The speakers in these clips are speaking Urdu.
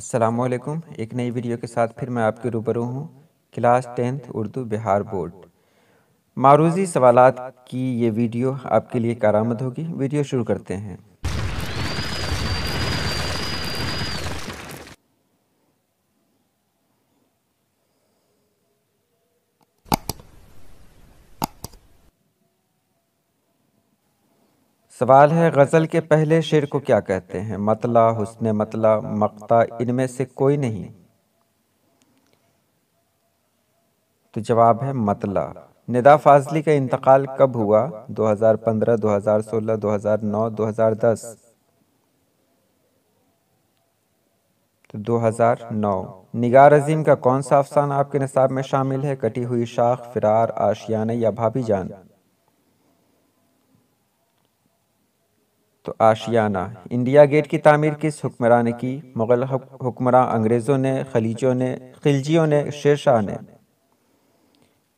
السلام علیکم، ایک نئی ویڈیو کے ساتھ پھر میں آپ کے روبرو ہوں۔ کلاس 10 اردو بہار بورڈ معروضی سوالات کی یہ ویڈیو آپ کے لیے کارآمد ہوگی۔ ویڈیو شروع کرتے ہیں۔ سوال ہے، غزل کے پہلے شعر کو کیا کہتے ہیں؟ مطلع، حسن مطلع، مقطع، ان میں سے کوئی نہیں؟ تو جواب ہے مطلع۔ ندا فاضلی کا انتقال کب ہوا؟ 2015، 2016، 2009، 2010؟ تو 2009۔ نگار عظیم کا کون سا افسانہ آپ کے نصاب میں شامل ہے؟ کٹی ہوئی شاخ، فرار، آشیانہ یا بھابھی جان؟ تو آشیانہ۔ انڈیا گیٹ کی تعمیر کس حکمران نے کی؟ مغل حکمراں، انگریزوں نے، خلجیوں نے، شیر شاہ نے؟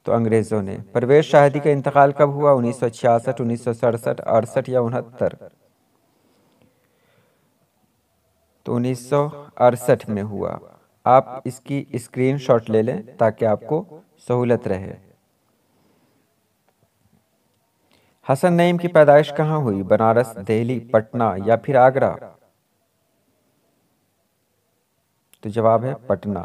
تو انگریزوں نے۔ پرویز شاہدی کا انتقال کب ہوا؟ 1966، 1967، 68 یا 69؟ تو 1968 میں ہوا۔ آپ اس کی اسکرین شاٹ لے لیں تاکہ آپ کو سہولت رہے۔ حسن نعیم کی پیدائش کہاں ہوئی؟ بنارس، دہلی، پٹنہ یا پھر آگرہ؟ تو جواب ہے پٹنہ۔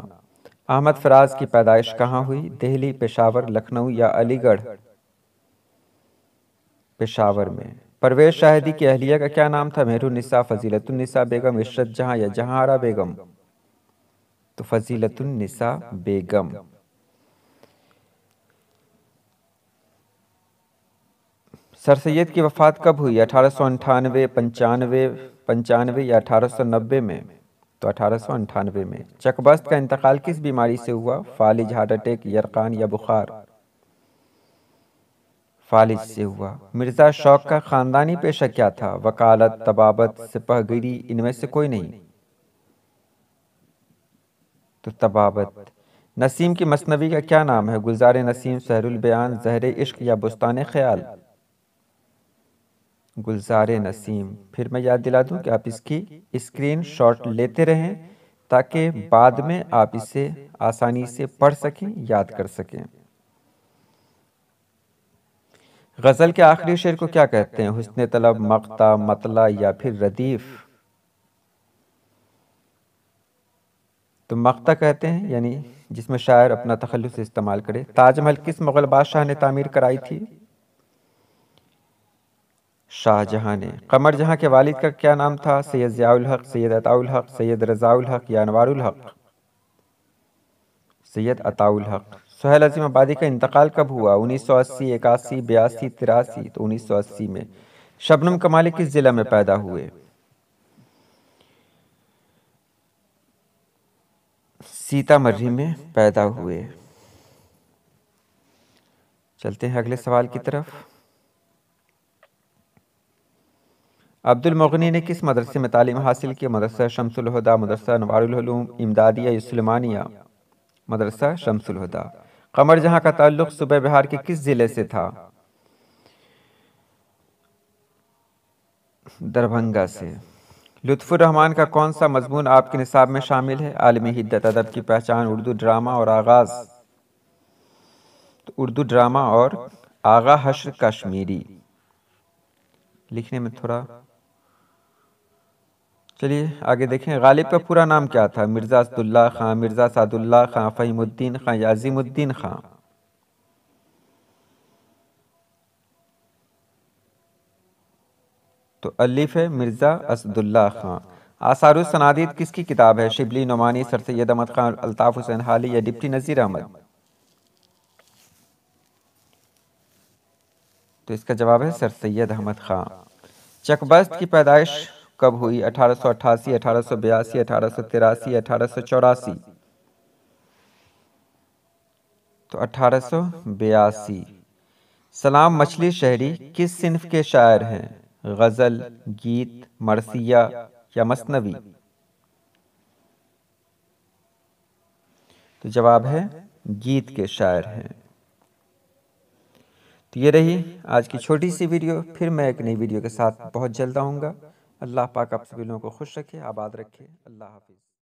احمد فراز کی پیدائش کہاں ہوئی؟ دہلی، پشاور، لکھنؤ یا علی گڑھ؟ پشاور میں۔ پرویز شاہدی کی اہلیہ کا کیا نام تھا؟ مہر النساء، فضیلت النساء بیگم، عشرت جہاں یا جہاں آرا بیگم؟ تو فضیلت النساء بیگم۔ سر سید کی وفات کب ہوئی؟ 1898، 95 یا 1890 میں؟ تو 1898 میں۔ چک بست کا انتقال کس بیماری سے ہوا؟ فالج، ہارٹ اٹیک، یرقان یا بخار؟ فالج سے ہوا۔ مرزا شوق کا خاندانی پیشہ کیا تھا؟ وکالت، طبابت، سپہ گیری، ان میں سے کوئی نہیں؟ تو طبابت۔ نسیم کی مثنوی کا کیا نام ہے؟ گلزار نسیم، سحر البیان، زہر عشق یا بستان خیال؟ گلزار نسیم۔ پھر میں یاد دلا دوں کہ آپ اس کی اسکرین شاٹ لیتے رہیں تاکہ بعد میں آپ اسے آسانی سے پڑھ سکیں، یاد کر سکیں۔ غزل کے آخری شعر کو کیا کہتے ہیں؟ حسن طلب، مقطع، مطلع یا پھر ردیف؟ تو مقطع کہتے ہیں، یعنی جس میں شاعر اپنا تخلص استعمال کرے۔ تاج محل کس مغل بادشاہ نے تعمیر کرائی تھی؟ شاہ جہاں نے۔ قمر جہاں کے والد کا کیا نام تھا؟ سید ضیاء الحق، سید عطاء الحق، سید رضاء الحق یا انوار الحق؟ سید عطاء الحق۔ سہیل عظیم آبادی کا انتقال کب ہوا؟ 1980، 81، 82، 83؟ تو 1980 میں۔ شبنم کمالی کس ضلع میں پیدا ہوئے؟ سیتا مری میں پیدا ہوئے۔ چلتے ہیں اگلے سوال کی طرف۔ عبد المغنی نے کس مدرسے میں تعلیم حاصل کی؟ مدرسہ شمس الہدیٰ، مدرسہ انوار العلوم، امدادیہ یا سلیمانیہ؟ مدرسہ شمس الہدیٰ۔ قمر جہاں کا تعلق صوبہ بہار کے کس ضلع سے تھا؟ دربھنگہ سے۔ لطف الرحمن کا کون سا مضمون آپ کے نصاب میں شامل ہے؟ عالمی حدت، ادب کی پہچان، اردو ڈرامہ اور آغاز؟ تو اردو ڈرامہ اور آغا حشر کشمیری۔ لکھنے میں تھوڑا، چلیے آگے دیکھیں۔ غالب کا پورا نام کیا تھا؟ مرزا اسداللہ خان، مرزا سعد اللہ خان، فہیم الدین خان یا عظیم الدین خان؟ تو الف ہے مرزا اسداللہ خان۔ آثار الصنادید کس کی کتاب ہے؟ شبلی، نعمانی، سر سید احمد خان، الطاف حسین حالی یا ڈپٹی نذیر احمد؟ تو اس کا جواب ہے سر سید احمد خان۔ چک بست کی پیدائش کب ہوئی؟ 1888، 1882، 1883 یا 1884؟ تو 1882۔ سلام مچھلی شہری کس صنف کے شاعر ہیں؟ غزل، گیت، مرثیہ یا مثنوی؟ تو جواب ہے گیت کے شاعر ہیں۔ تو یہ رہی آج کی چھوٹی سی ویڈیو، پھر میں ایک نئی ویڈیو کے ساتھ بہت جلد آؤں گا۔ اللہ پاک آپ سبھی لوگوں کو خوش رکھے، آباد رکھے۔ اللہ حافظ۔